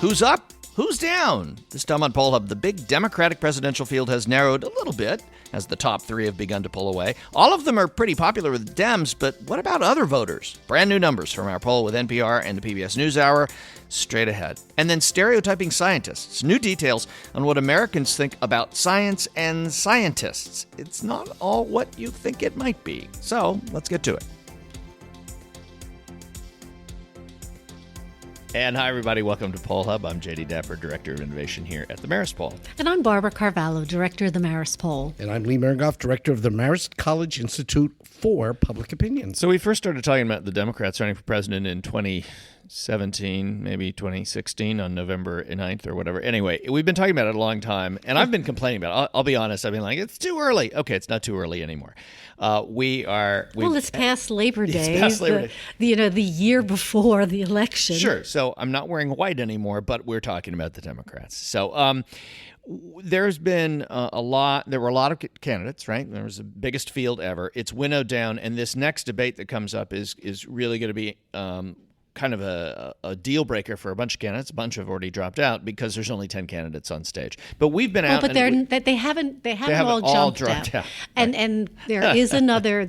Who's up? Who's down? This time on Poll Hub, the big Democratic presidential field has narrowed a little bit as the top three have begun to pull away. All of them are pretty popular with Dems, but what about other voters? Brand new numbers from our poll with NPR and the PBS NewsHour straight ahead. And then stereotyping scientists. New details on what Americans think about science and scientists. It's not all what you think it might be. So let's get to it. And hi, everybody. Welcome to Poll Hub. I'm J.D. Dapper, Director of Innovation here at the Marist Poll. And I'm Barbara Carvalho, Director of the Marist Poll. And I'm Lee Merengoff, Director of the Marist College Institute for Public Opinion. So we first started talking about the Democrats running for president in 2017, maybe 2016 on November 9th or whatever. Anyway, we've been talking about it a long time, and I've been complaining about it. I'll be honest. I've been like, it's too early. Okay, it's not too early anymore. It's past Labor Day. It's past Labor Day. The year before the election. Sure. So I'm not wearing white anymore, but we're talking about the Democrats. So there's been there were a lot of candidates, right? There was the biggest field ever. It's winnowed down, and this next debate that comes up is really going to be kind of a deal breaker for a bunch of candidates. A bunch have already dropped out because there's only 10 candidates on stage. But we've been out. But they haven't all jumped out. And there is another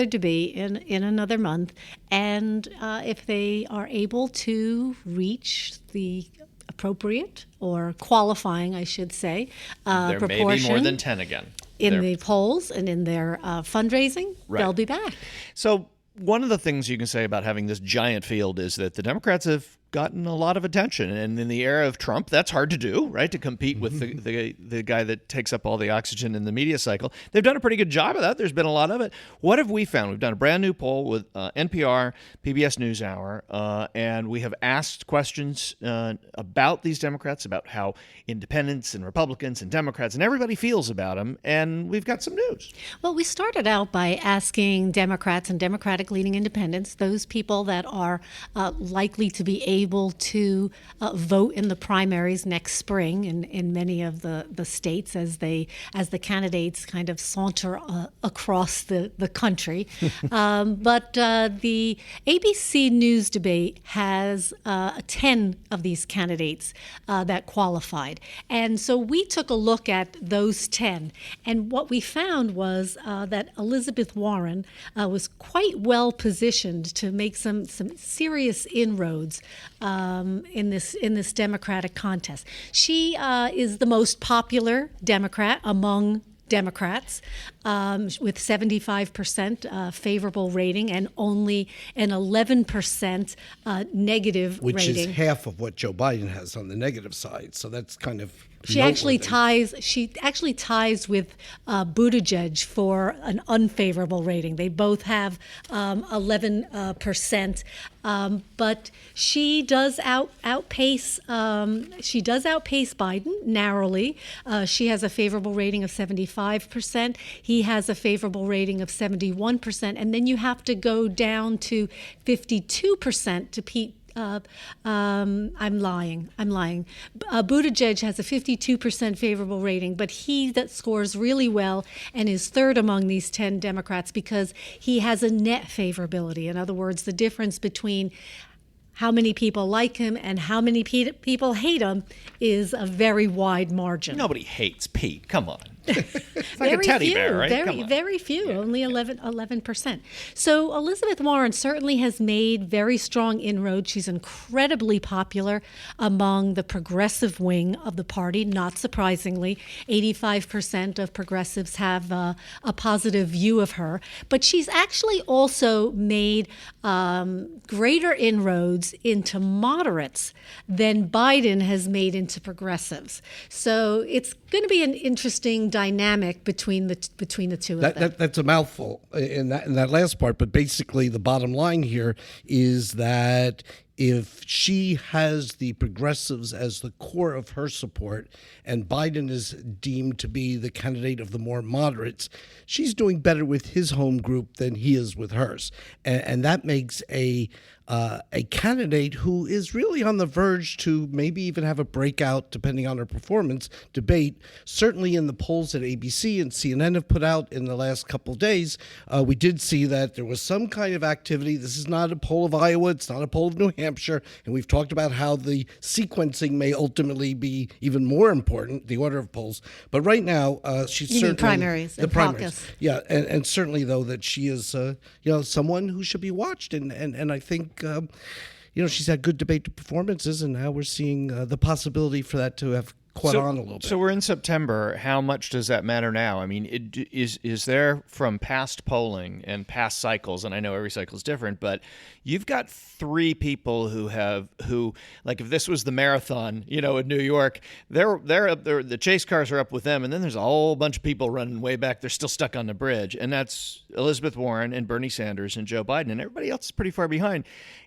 debate in another month. And if they are able to reach the appropriate or qualifying, I should say, there proportion, may be more than 10 again in the polls and in their fundraising, right. They'll be back. So one of the things you can say about having this giant field is that the Democrats have gotten a lot of attention. And in the era of Trump, that's hard to do, right? To compete with the guy that takes up all the oxygen in the media cycle. They've done a pretty good job of that. There's been a lot of it. What have we found? We've done a brand new poll with NPR, PBS NewsHour, and we have asked questions about these Democrats, about how independents and Republicans and Democrats and everybody feels about them. And we've got some news. Well, we started out by asking Democrats and Democratic-leaning independents, those people that are likely to be able to vote in the primaries next spring in many of the states as the candidates kind of saunter across the country. But the ABC News debate has 10 of these candidates that qualified. And so we took a look at those 10. And what we found was that Elizabeth Warren was quite well positioned to make some serious inroads in this Democratic contest. She is the most popular Democrat among Democrats, with 75% favorable rating and only an 11% negative rating. Which is half of what Joe Biden has on the negative side. So that's kind of She actually ties with Buttigieg for an unfavorable rating. They both have 11%, but she does outpace Biden narrowly. She has a favorable rating of 75%. He has a favorable rating of 71%, and then you have to go down to 52% to Pete. I'm lying. Buttigieg has a 52% favorable rating, but that scores really well and is third among these 10 Democrats because he has a net favorability. In other words, the difference between how many people like him and how many people hate him is a very wide margin. Nobody hates Pete. Come on. It's like a teddy bear, right? Very few, yeah. Only 11%. So Elizabeth Warren certainly has made very strong inroads. She's incredibly popular among the progressive wing of the party, not surprisingly. 85% of progressives have a positive view of her. But she's actually also made greater inroads into moderates than Biden has made into progressives. So it's going to be an interesting dynamic between the two of them. That's a mouthful in that last part, but basically the bottom line here is that if she has the progressives as the core of her support and Biden is deemed to be the candidate of the more moderates, she's doing better with his home group than he is with hers. And that makes a candidate who is really on the verge to maybe even have a breakout, depending on her performance, debate. Certainly in the polls that ABC and CNN have put out in the last couple of days, we did see that there was some kind of activity. This is not a poll of Iowa. It's not a poll of New Hampshire. Hampshire, and we've talked about how the sequencing may ultimately be even more important, the order of polls. But right now, she's You mean certainly primaries and caucus. Yeah, and certainly though that she is, someone who should be watched, and I think. She's had good debate performances, and now we're seeing the possibility for that to have caught on a little bit. So we're in September. How much does that matter now? I mean, is there from past polling and past cycles, and I know every cycle is different, but you've got three people who like if this was the marathon, in New York, they're up there, the chase cars are up with them, and then there's a whole bunch of people running way back. They're still stuck on the bridge, and that's Elizabeth Warren and Bernie Sanders and Joe Biden, and everybody else is pretty far behind.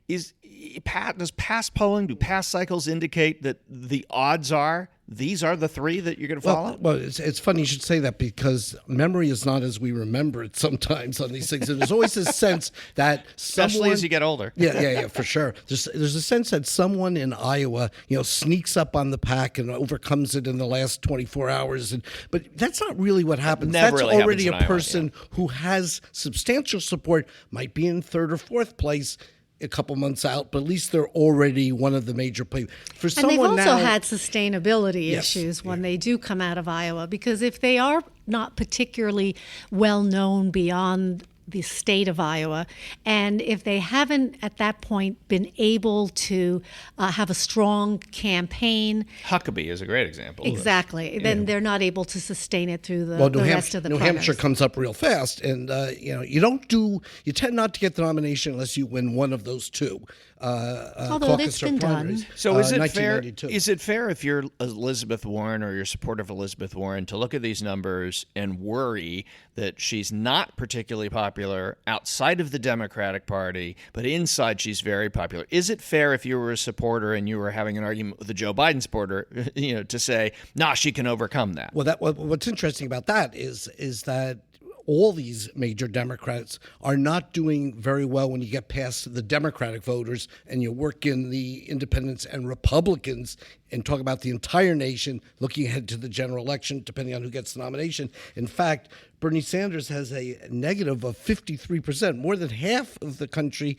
Does past polling, do past cycles indicate that the odds are these are the three that you're going to follow? Well, it's funny you should say that, because memory is not as we remember it sometimes on these things. And there's always this sense that especially as you get older. Yeah, for sure. There's a sense that someone in Iowa, sneaks up on the pack and overcomes it in the last 24 hours. But that's not really what happens. Never That's really already happens in a person Iowa, who has substantial support, might be in third or fourth place a couple months out, but at least they're already one of the major players. For And someone they've also now, had sustainability Yes, issues when they do come out of Iowa, because if they are not particularly well known beyond the state of Iowa, and if they haven't at that point been able to have a strong campaign, Huckabee is a great example. exactly, then they're not able to sustain it through the New rest of the New primaries. Hampshire comes up real fast, and you tend not to get the nomination unless you win one of those two. Although caucus it's or been primaries. done. So is it fair? 1992. Is it fair if you're Elizabeth Warren or you're supportive of Elizabeth Warren to look at these numbers and worry that she's not particularly popular outside of the Democratic Party, but inside she's very popular? Is it fair if you were a supporter and you were having an argument with a Joe Biden supporter, to say, nah, she can overcome that? Well, what's interesting about that is that all these major Democrats are not doing very well when you get past the Democratic voters and you work in the independents and Republicans and talk about the entire nation looking ahead to the general election, depending on who gets the nomination. In fact, Bernie Sanders has a negative of 53%. More than half of the country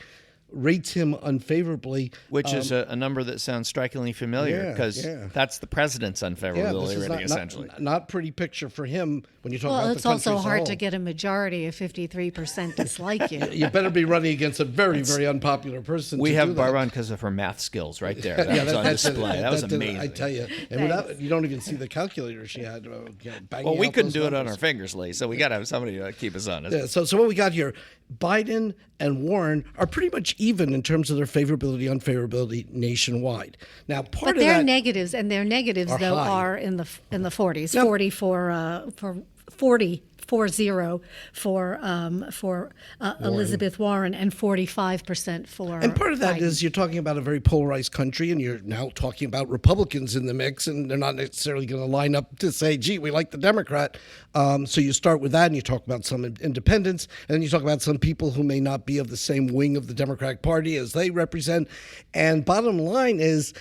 rates him unfavorably. Which is a number that sounds strikingly familiar, because that's the president's unfavorability rating, essentially. Not pretty picture for him when you talk about the it's country also as a hard whole. to get a majority of 53% dislike you. You better be running against a very, very unpopular person. We to have do that. Barbara on because of her math skills right there. That was on display. That was amazing. I tell you. And you don't even see the calculator she had. Banging Well, we out couldn't those do it on numbers. our fingers, Lee, so we got to have somebody to keep us honest. Yeah, so what we got here, Biden and Warren are pretty much even in terms of their favorability, unfavorability nationwide. Now, part But of their that, negatives, and their negatives are though high. are in the 40s, Now- 40 for Elizabeth Warren, and 45% for. and part of that Biden. is you're talking about a very polarized country, and you're now talking about Republicans in the mix, and they're not necessarily going to line up to say, gee, we like the Democrat. So you start with that, and you talk about some independents, and then you talk about some people who may not be of the same wing of the Democratic Party as they represent. And bottom line is,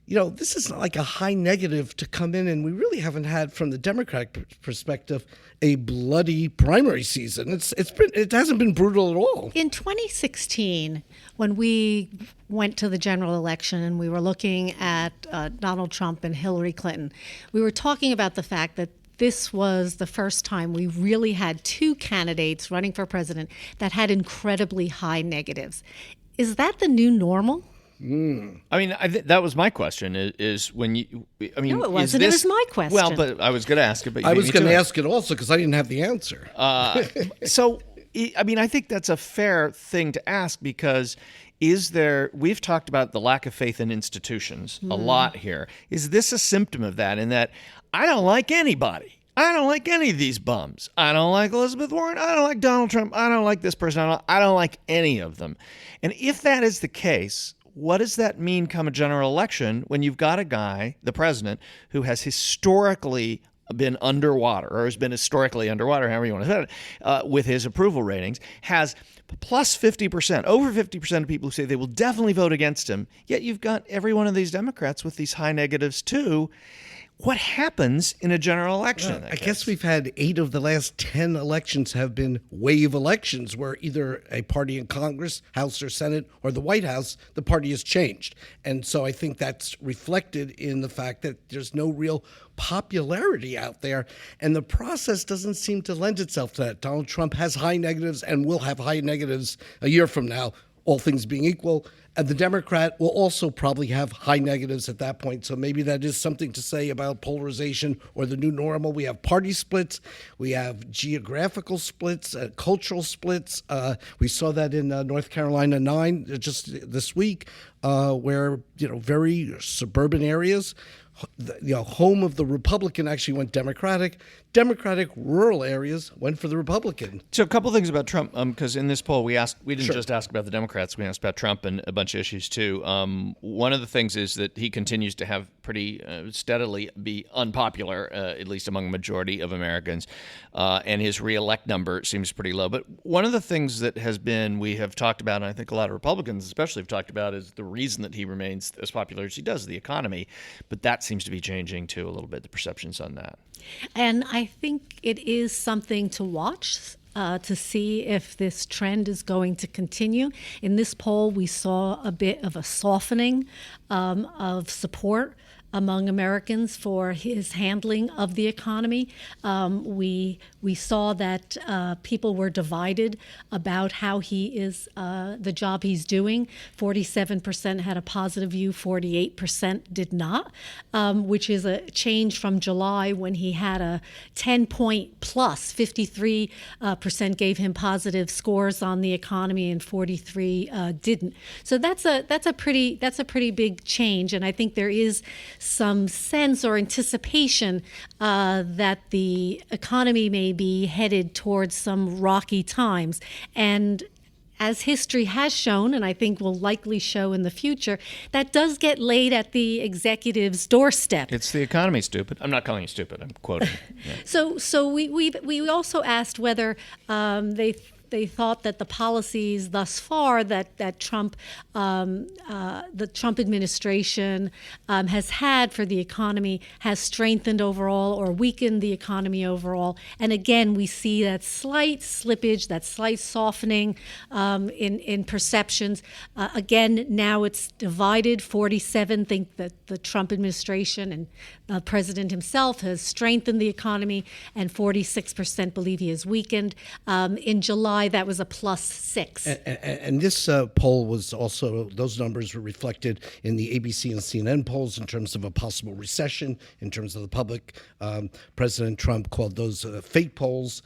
this is not like a high negative to come in, and we really haven't had, from the Democratic perspective, a bloody primary season. It hasn't been brutal at all. In 2016, when we went to the general election and we were looking at Donald Trump and Hillary Clinton, we were talking about the fact that this was the first time we really had two candidates running for president that had incredibly high negatives. Is that the new normal? I mean, that was my question. Is when you? I mean, No, it wasn't. Is this, It was my question. Well, but I was going to ask it, but you I beat was me going to to it. ask it also because I didn't have the answer. So, I mean, I think that's a fair thing to ask, because we've talked about the lack of faith in institutions a lot here. Is this a symptom of that, in that I don't like anybody? I don't like any of these bums. I don't like Elizabeth Warren. I don't like Donald Trump. I don't like this person. I don't like any of them. And if that is the case, what does that mean come a general election when you've got a guy, the president, who has historically been underwater, or has been historically underwater, however you want to say it, with his approval ratings, has plus 50%, over 50% of people who say they will definitely vote against him, yet you've got every one of these Democrats with these high negatives too. what happens in a general election? in that I case? guess we've had 8 of the last 10 elections have been wave elections where either a party in Congress, House or Senate, or the White House, the party has changed. And so I think that's reflected in the fact that there's no real popularity out there. And the process doesn't seem to lend itself to that. Donald Trump has high negatives and will have high negatives a year from now, all things being equal. And the Democrat will also probably have high negatives at that point. So maybe that is something to say about polarization or the new normal. We have party splits. We have geographical splits, cultural splits. We saw that in North Carolina 9 just this week, where, very suburban areas, home of the Republican actually went Democratic. Democratic rural areas went for the Republican. So a couple things about Trump, because in this poll we didn't just ask about the Democrats, we asked about Trump and a bunch of issues too. One of the things is that he continues to have pretty steadily be unpopular, at least among a majority of Americans, and his reelect number seems pretty low. But one of the things that we have talked about, and I think a lot of Republicans especially have talked about, is the reason that he remains as popular as he does, the economy. But that seems to be changing too a little bit, the perceptions on that. And I think it is something to watch to see if this trend is going to continue. In this poll, we saw a bit of a softening of support among Americans for his handling of the economy. We saw that people were divided about how he is, the job he's doing. 47% had a positive view, 48% did not, which is a change from July when he had a 10-point plus. 53% gave him positive scores on the economy and 43 didn't. So that's a pretty big change, and I think there is some sense or anticipation that the economy may be headed towards some rocky times. And as history has shown, and I think will likely show in the future, that does get laid at the executive's doorstep. It's the economy, stupid. I'm not calling you stupid. I'm quoting. Yeah. So we also asked whether they thought that the policies thus far that Trump, the Trump administration has had for the economy has strengthened overall or weakened the economy overall. And again, we see that slight slippage, that slight softening in perceptions. Again, now it's divided. 47 think that the Trump administration and the president himself has strengthened the economy, and 46% believe he has weakened. In July, that was a +6. And this poll was also, those numbers were reflected in the ABC and CNN polls in terms of a possible recession, in terms of the public. President Trump called those fake polls.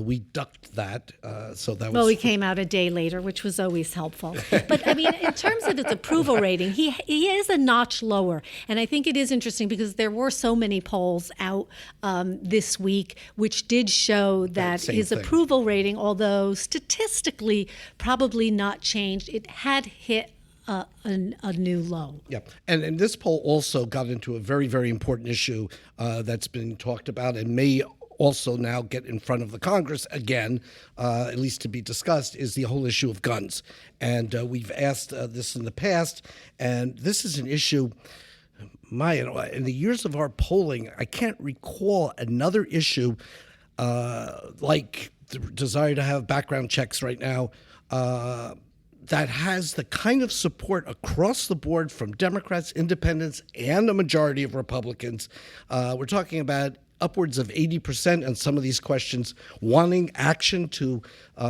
We ducked that. So that was. Well, we came out a day later, which was always helpful. But I mean, in terms of its approval rating, he is a notch lower. And I think it is interesting because there were so many polls out this week which did show that his approval rating, although statistically probably not changed, it had hit a new low. Yeah, and this poll also got into a very, very important issue that's been talked about and may also now get in front of the Congress again, at least to be discussed, is the whole issue of guns. And we've asked this in the past, and this is an issue. In the years of our polling, I can't recall another issue like the desire to have background checks right now that has the kind of support across the board from Democrats, independents, and a majority of Republicans. We're talking about upwards of 80% on some of these questions wanting action to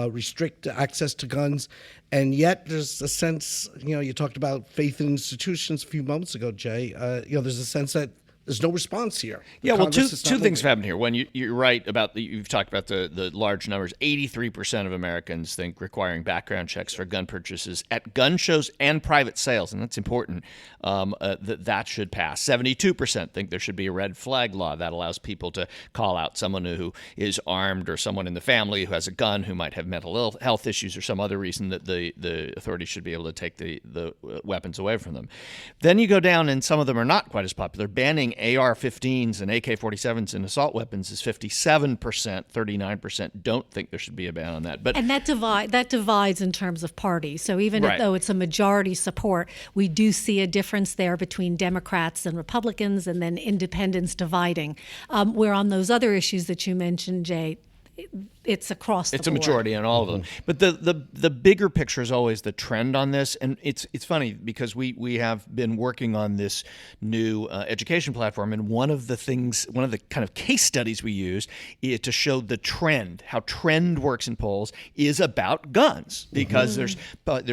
restrict access to guns. And yet there's a sense, you talked about faith in institutions a few moments ago, Jay. There's a sense that there's no response here. Well, two things have happened here. One, you're right about you've talked about the large numbers. 83% of Americans think requiring background checks for gun purchases at gun shows and private sales, and that's important, that should pass. 72% think there should be a red flag law that allows people to call out someone who is armed or someone in the family who has a gun who might have mental health issues or some other reason that the authorities should be able to take the weapons away from them. Then you go down, and some of them are not quite as popular, banning banning AR-15s and AK-47s and assault weapons is 57%. 39% don't think there should be a ban on that. And that divides in terms of parties. So even though it's a majority support, we do see a difference there between Democrats and Republicans, and then independents dividing. Where on those other issues that you mentioned, Jay, it's across the board. It's a majority on all of them. But the bigger picture is always the trend on this. And it's funny because we have been working on this new education platform. And one of the kind of case studies we use is to show the trend, how trend works in polls is about guns. Because there's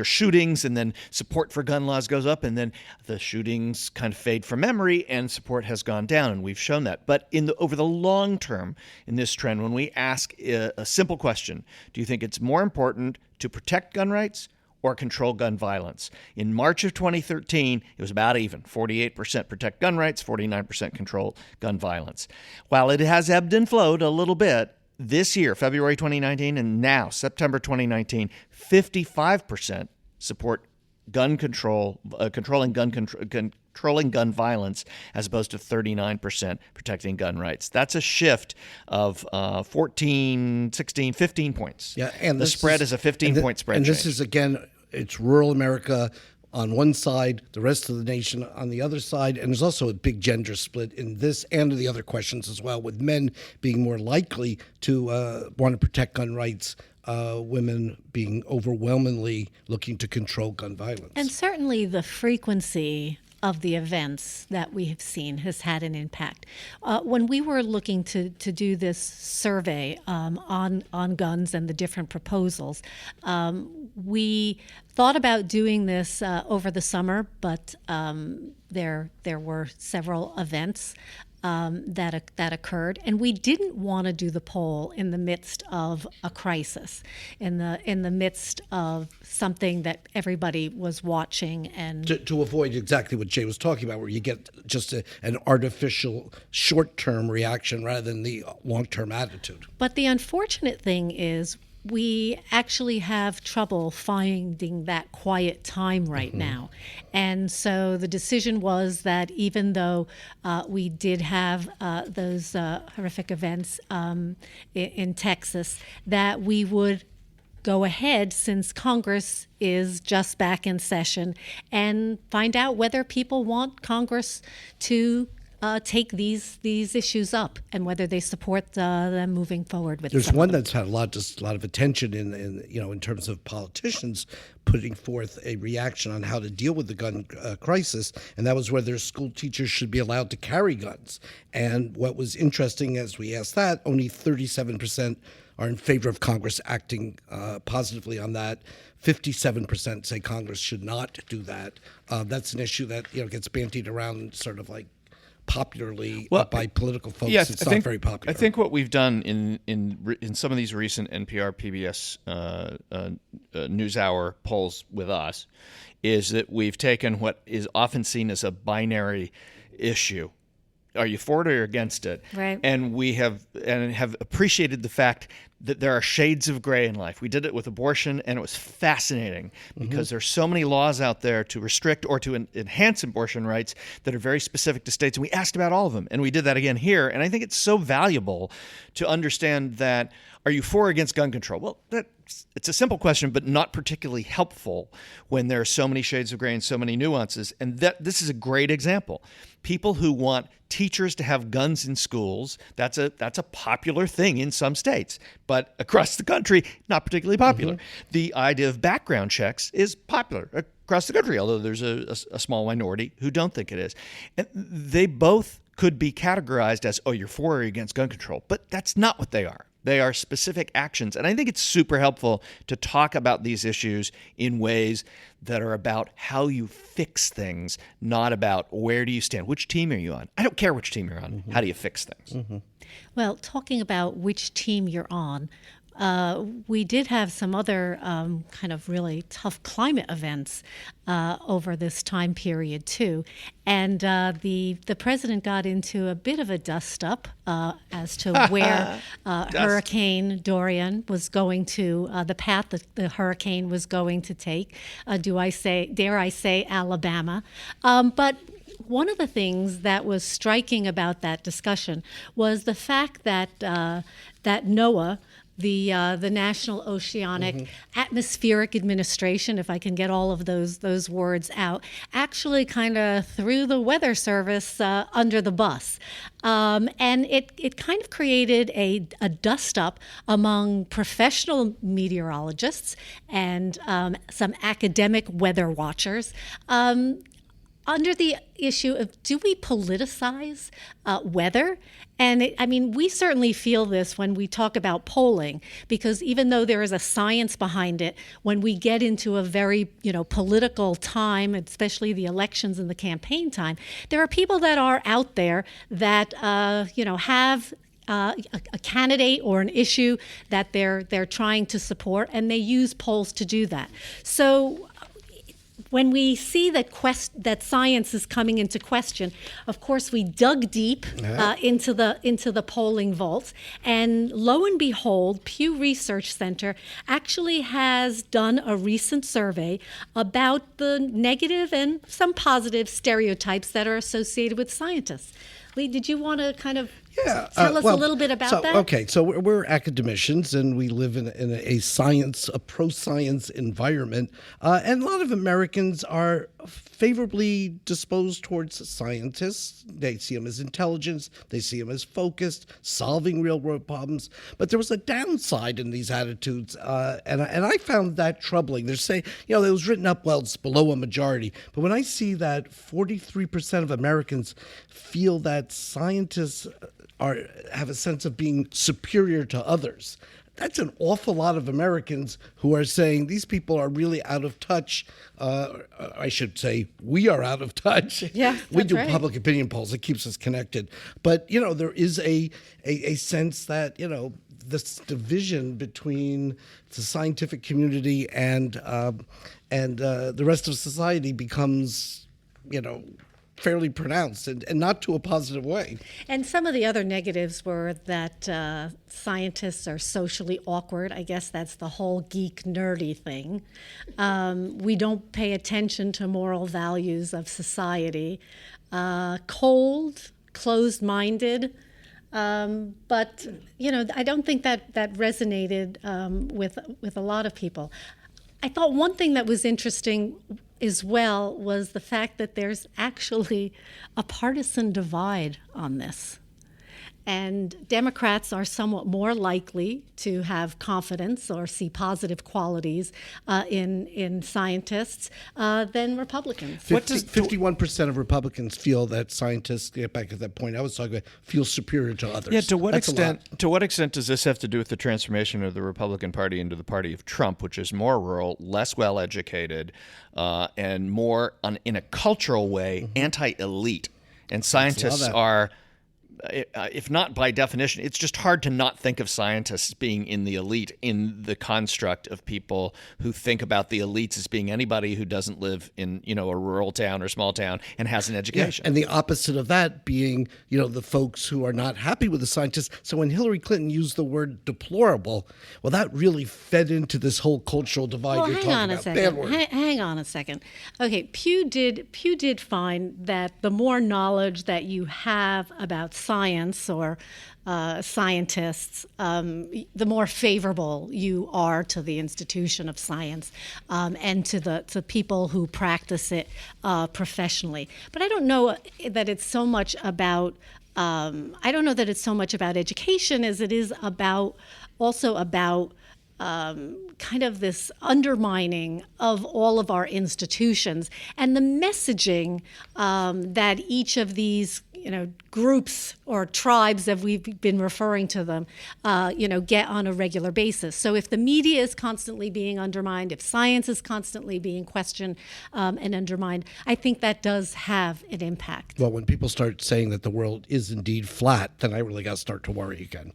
shootings, and then support for gun laws goes up, and then the shootings kind of fade from memory and support has gone down. And we've shown that. But over the long term in this trend, when we ask a simple question, do you think it's more important to protect gun rights or control gun violence? In March of 2013, it was about even. 48% protect gun rights, 49% control gun violence. While it has ebbed and flowed a little bit, this year, February 2019, and now, September 2019, 55% support gun control, controlling gun violence, as opposed to 39% protecting gun rights. That's a shift of 14, 16, 15 points. Yeah, and the spread is a 15-point spread. And this change. is, again, it's rural America on one side, the rest of the nation on the other side, and there's also a big gender split in this and the other questions as well, with men being more likely to want to protect gun rights, women being overwhelmingly looking to control gun violence. And certainly the frequency of the events that we have seen has had an impact. When we were looking to do this survey on guns and the different proposals, we thought about doing this over the summer, but there were several events that occurred, and we didn't want to do the poll in the midst of a crisis, in the midst of something that everybody was watching, and to avoid exactly what Jay was talking about, where you get just an artificial short-term reaction rather than the long-term attitude. But the unfortunate thing is, we actually have trouble finding that quiet time right now. And so the decision was that even though we did have those horrific events in Texas, that we would go ahead, since Congress is just back in session, and find out whether people want Congress to take these issues up, and whether they support them moving forward with. There's one that's had a lot of attention in terms of politicians putting forth a reaction on how to deal with the gun crisis, and that was whether school teachers should be allowed to carry guns. And what was interesting, as we asked that, only 37% are in favor of Congress acting positively on that. 57% say Congress should not do that. That's an issue that gets bandied around sort of like popularly by political folks. Yes, it's not very popular. I think what we've done in some of these recent NPR, PBS NewsHour polls with us is that we've taken what is often seen as a binary issue. Are you for it or against it? Right. And we have appreciated the fact that there are shades of gray in life. We did it with abortion, and it was fascinating because there's so many laws out there to restrict or to enhance abortion rights that are very specific to states. And we asked about all of them, and we did that again here. And I think it's so valuable to understand that, are you for or against gun control? Well, it's a simple question, but not particularly helpful when there are so many shades of gray and so many nuances. And this is a great example. People who want teachers to have guns in schools, that's a popular thing in some states, but across the country, not particularly popular. The idea of background checks is popular across the country, although there's a small minority who don't think it is. And they both could be categorized as, oh, you're for or against gun control, but that's not what they are. They are specific actions. And I think it's super helpful to talk about these issues in ways that are about how you fix things, not about where do you stand, which team are you on. I don't care which team you're on. How do you fix things? Well, talking about which team you're on, we did have some other kind of really tough climate events over this time period too, and the president got into a bit of a dust-up as to where Hurricane Dorian was going to, the path that the hurricane was going to take. Dare I say, Alabama, but. One of the things that was striking about that discussion was the fact that that NOAA, the National Oceanic Atmospheric Administration, if I can get all of those words out, actually kind of threw the Weather Service under the bus. And it kind of created a dust-up among professional meteorologists and some academic weather watchers. Under the issue of, do we politicize weather? And we certainly feel this when we talk about polling, because even though there is a science behind it, when we get into a very political time, especially the elections and the campaign time, there are people that are out there that have a candidate or an issue that they're trying to support, and they use polls to do that. So when we see that science is coming into question, of course, we dug deep into the polling vaults, and lo and behold, Pew Research Center actually has done a recent survey about the negative and some positive stereotypes that are associated with scientists. Lee, did you want to kind of tell us a little bit about that? Okay, so we're academicians, and we live in a pro-science environment, and a lot of Americans are favorably disposed towards scientists. They see them as intelligent, they see them as focused, solving real-world problems. But there was a downside in these attitudes, and I found that troubling. They're saying, it was written up, well, it's below a majority. But when I see that 43% of Americans feel that scientists have a sense of being superior to others, that's an awful lot of Americans who are saying these people are really out of touch. I should say we are out of touch. Yeah, we do right. Public opinion polls. It keeps us connected. But, there is a sense that, this division between the scientific community and the rest of society becomes, fairly pronounced, and not to a positive way. And some of the other negatives were that scientists are socially awkward. I guess that's the whole geek nerdy thing. We don't pay attention to moral values of society. Cold, closed-minded. But, I don't think that resonated with a lot of people. I thought one thing that was interesting as well was the fact that there's actually a partisan divide on this. And Democrats are somewhat more likely to have confidence or see positive qualities in scientists than Republicans. 51% of Republicans feel that scientists, get back at that point I was talking about, feel superior to others. Yeah, to what extent does this have to do with the transformation of the Republican Party into the party of Trump, which is more rural, less well-educated, and more, in a cultural way, anti-elite? And scientists are, if not by definition, it's just hard to not think of scientists being in the elite, in the construct of people who think about the elites as being anybody who doesn't live in, a rural town or small town and has an education. Yeah, and the opposite of that being, the folks who are not happy with the scientists. So when Hillary Clinton used the word deplorable, well, that really fed into this whole cultural divide you're talking about. Hang on a second. Okay, Pew did find that the more knowledge that you have about science or scientists, the more favorable you are to the institution of science and to people who practice it professionally. But I don't know that it's so much about education as it is about kind of this undermining of all of our institutions and the messaging that each of these groups or tribes that we've been referring to them, get on a regular basis. So if the media is constantly being undermined, if science is constantly being questioned and undermined, I think that does have an impact. Well, when people start saying that the world is indeed flat, then I really got to start to worry again.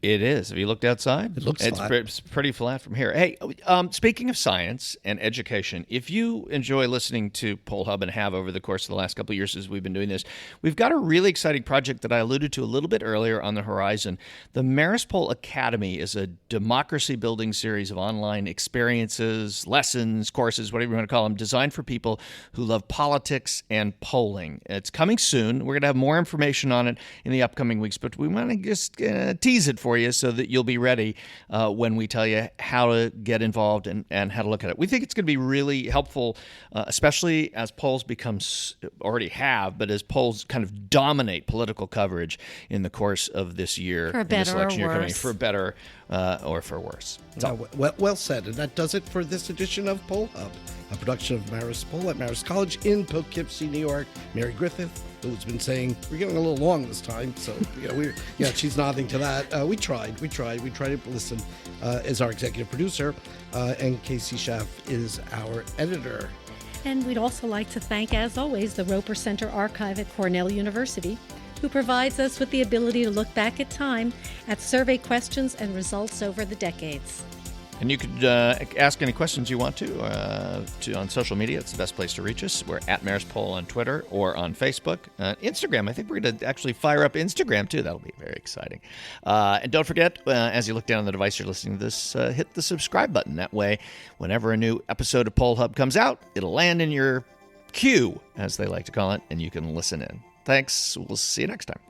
It is. Have you looked outside? It looks flat. It's pretty flat from here. Hey, speaking of science and education, if you enjoy listening to Poll Hub and have over the course of the last couple of years as we've been doing this, we've got a really exciting project that I alluded to a little bit earlier on the horizon. The Marist Poll Academy is a democracy-building series of online experiences, lessons, courses, whatever you want to call them, designed for people who love politics and polling. It's coming soon. We're going to have more information on it in the upcoming weeks, but we want to just tease it for you so that you'll be ready when we tell you how to get involved and how to look at it. We think it's going to be really helpful, especially as polls already have, but as polls kind of dominate political coverage in the course of this year. For better or worse. For better or for worse. So. Well said. And that does it for this edition of Poll Hub, a production of Marist Poll at Marist College in Poughkeepsie, New York. Mary Griffith, who's been saying we're getting a little long this time, so she's nodding to that. We tried to listen. Is our executive producer, and Casey Schaff is our editor. And we'd also like to thank, as always, the Roper Center Archive at Cornell University, who provides us with the ability to look back at time at survey questions and results over the decades. And you could ask any questions you want to on social media. It's the best place to reach us. We're at Marist Poll on Twitter or on Facebook. Instagram, I think we're going to actually fire up Instagram, too. That'll be very exciting. And don't forget, as you look down on the device you're listening to this, hit the subscribe button. That way, whenever a new episode of Poll Hub comes out, it'll land in your queue, as they like to call it, and you can listen in. Thanks. We'll see you next time.